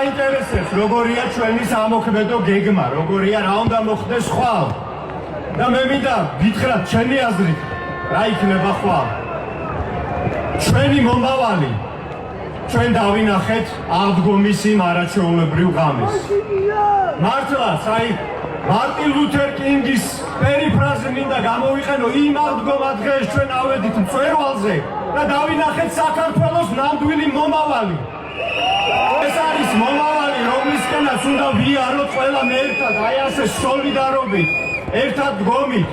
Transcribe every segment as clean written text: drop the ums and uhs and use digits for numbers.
გაინტერესებს, როგორია ჩვენი სამოქმედო გეგმა, როგორია რა უნდა მოხდეს ხვალ. და მე მინდა გითხრათ ჩემი აზრით, რა იქნება ხვალ. ჩვენი მომავალი ჩვენ დავინახეთ აღდგომის იმ არაჩვეულებრივ ღამეს. მართლაც, აი მარტინ ლუთერ კინგის პერიფრაზი მინდა გამოვიყენო იმ აღდგომა დღეს ჩვენ ავედით მწვერვალზე და დავინახეთ საქართველოს ნამდვილი მომავალი. ეს არის მომავალი, რომლისკენაც უნდა ვიაროთ ყველამ ერთად, აი ასე სოლიდარობით, ერთად დგომით.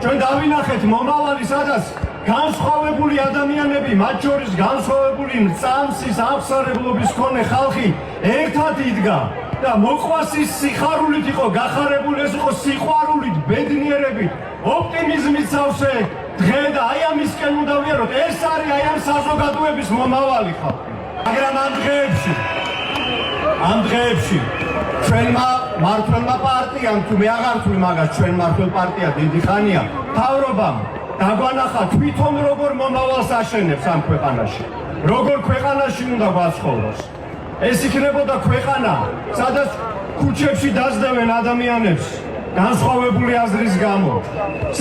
ჩვენ დავინახეთ მომავალი, სადაც განსხვავებული ადამიანები, მათ შორის განსხვავებული წამსის, აღსარებლობის მქონე ხალხი ერთად იდგა და მოყვას ის სიხარულით იყო გახარებული, ეს იყო სიყვარულით, ბედნიერებით, ოპტიმიზმით სავსე დღე და აი ამისკენ უნდა ვიაროთ. ეს არის აი ამ საზოგადოების მომავალი ხალხი. მაგრამ ამ დღეებში ჩვენმა მმართველმა პარტიამ, თუ მე აღარ ვთვლი მაგას, ჩვენ მმართველ პარტია დიდი ხანია, მთავრობამ დაგვანახა თვითონ როგორ მომავალს აშენებს ამ ქვეყანაში, როგორ ქვეყანაში უნდა გვაცხოვროს. ეს იქნებოდა ქვეყანა, სადაც ქუჩებში დასდევენ ადამიანებს განსხვავებული აზრის გამო,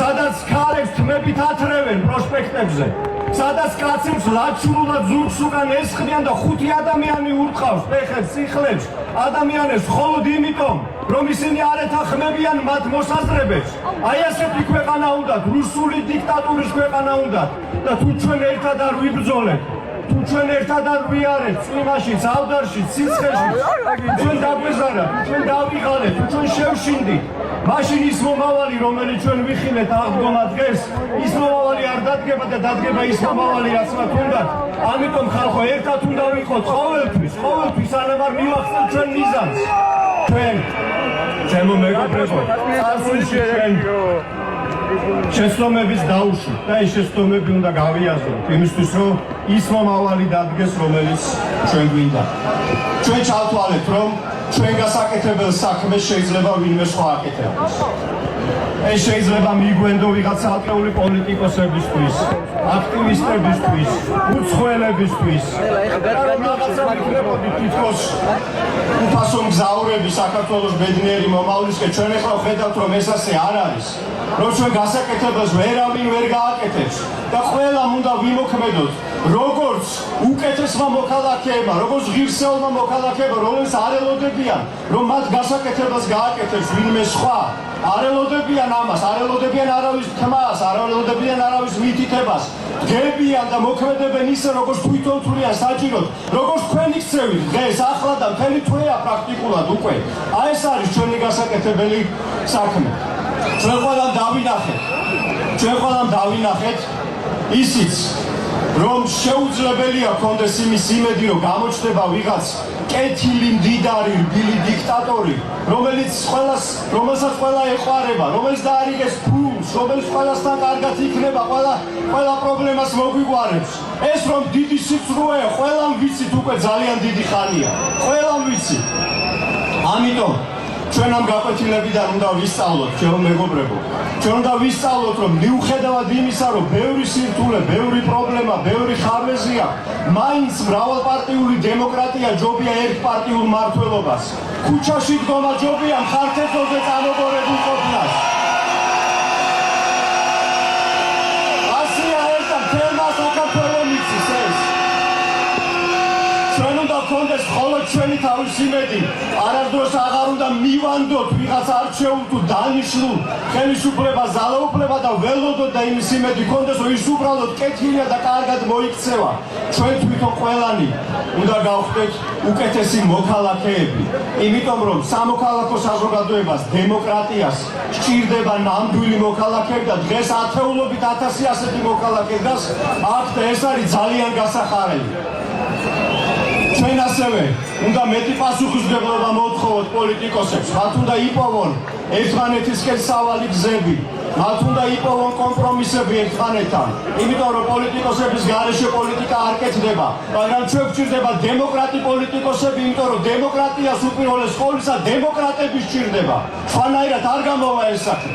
სადაც ქალებს თმებით ათრევენ პროსპექტებზე, სადაც კაცებს ლაჩრულად ზურგს უკან ესხმიან და 5 ადამიანი ურტყავს ფეხებს, სიხლებს ადამიანებს მხოლოდ იმიტომ, რომ ისინი არ ეთანხმებიან მათ მოსაზრებებს. აი ასეთი ქვეყანა უნდათ, რუსული დიქტატურის ქვეყანა უნდათ და თუ ჩვენ ერთად არ ვიბრძოლებთ, თუ ჩვენ ერთად არ ვიარეთ წვიმაში, ზავდარში, სიცხეში, ჩვენ დაგვეზარათ, ჩვენ დავიღალეთ, ჩვენ შევშინდით. მაშინ ის მომავალი, რომელიც ჩვენ ვიხილეთ აღდგომა დღეს, ის მომავალი არ დადგება და დადგება ის მომავალი, რაც მათ უნდათ. ამიტომ ხალხო, ერთად უნდა ვიყოთ ყოველთვის, სანამ არ მივახცევთ ჩვენ მიზანს. ჩვენ, ჩემო მეგობრებო, წარსულში ჩვენ შეცდომების დაუშვით და ეს შეცდომები უნდა გავიაზროთ იმისთვის, რომ ის მომავალი დადგეს, რომელიც ჩვენ გვინდა. ჩვენ ჩავთვალეთ, რომ ჩვენ გასაკეთებელ საქმეს შეიძლება ვინმე სხვა აკეთებს. ეს შეიძლება მიგვენდო ვიღაც ალყეული პოლიტიკოსებისთვის, აქტივისტებისთვის, უცხოელებისთვის. რომ რაღაცა ვიქნებოდით თითქოს უფასო მგზავრები საქართველოს ბედნიერი მომავლისკენ. ჩვენ ახლა ვხედავთ, რომ ეს ასე არ არის. რომ ჩვენ გასაკეთებელს ვერავინ ვერ გააკეთებს და ყველამ უნდა ვიმოქმედოთ როგორც უკეთესმა მოქალაქეებმა, როგორც ღირსეულმა მოქალაქეებმა, რომლებიც არ ელოდებიან, რომ მათ გასაკეთებელს გააკეთებს ვინმე სხვა. არ ელოდებიან ამას, არ ელოდებიან არავის თმას, არ ელოდებიან არავის მითითებას. დგებიან და მოქმედებენ ისე, როგორც თვითონ თვლიან საჭიროდ, როგორც თქვენი ქცევით დღეს, ახლა და მთელი თვეა პრაქტიკულად უკვე. აი ეს არის ჩვენი გასაკეთებელი საქმე. ჩვენ ყველამ დავინახეთ ისიც, რომ შეუძლებელია გქონდეს იმის იმედი, რომ გამოჩნდება ვიღაც კეთილი, მდიდარი, რბილი დიქტატორი, რომელსაც ყველა ეყვარება, რომელიც დაარიგეს ფულს, რომელიც ყველასთან კარგად იქნება, ყველა პრობლემას მოგვიგვარებს. ეს რომ დიდი სიცრუეა, ყველამ ვიცით უკვე ძალიან დიდი ხანია. ყველამ ვიცით. ამიტომ ჩვენ ამ გაკვეთილებიდან უნდა ვისწავლოთ, ჩემო მეგობრებო. ჩვენ უნდა ვისწავლოთ, რომ მიუხედავად იმისა, რომ ბევრი სირთულე, ბევრი პრობლემა, ბევრი ხარვეზია, მაინც მრავალპარტიული დემოკრატია ჯობია ერთპარტიულ მმართველობას. ქუჩაში დგომა ჯობია მხარდაჭერაზე წამოგორებულ ყოფნას. ასია ერთ თემა საქართველოს მიწის ეს. ჩვენ უნდა გქონდეს მხოლოდ ჩვენი თავის იმედი. არასდროს აღარ უნდა მივანდოთ ვიღაც არჩეულ თუ დანიშნულ ხელისუფლებას, ძალაუფლება და ველოდოთ და იმის იმედი გქონდეს, რომ ის უბრალოდ კეთილია და კარგად მოიქცევა. ჩვენ თვითონ ყველანი უნდა გავხდეთ უკეთესი მოქალაქეები. იმიტომ რომ სამოქალაქო საზოგადოებას, დემოკრატიას სჭირდება ნამდვილი მოქალაქეები და დღეს ათეულობით 1000 ასეთი მოქალაქე დგას აქ და ეს არის ძალიან გასახარელი. ჩვენ ასევე უნდა მეტი პასუხისმგებლობა მოვთხოვოთ პოლიტიკოსებს, მათ უნდა იპოვონ ერთმანეთისკენ სავალი გზები, მათ უნდა იპოვონ კომპრომისები ერთმანეთთან, იმიტომ რომ პოლიტიკოსების გარეშე პოლიტიკა არ კეთდება, მაგრამ ჩვენ გვჭირდება დემოკრატი პოლიტიკოსები, იმიტომ რომ დემოკრატიას უპირველეს ყოვლისა დემოკრატები სჭირდება. სხვანაირად არ გამოვა ეს საქმე.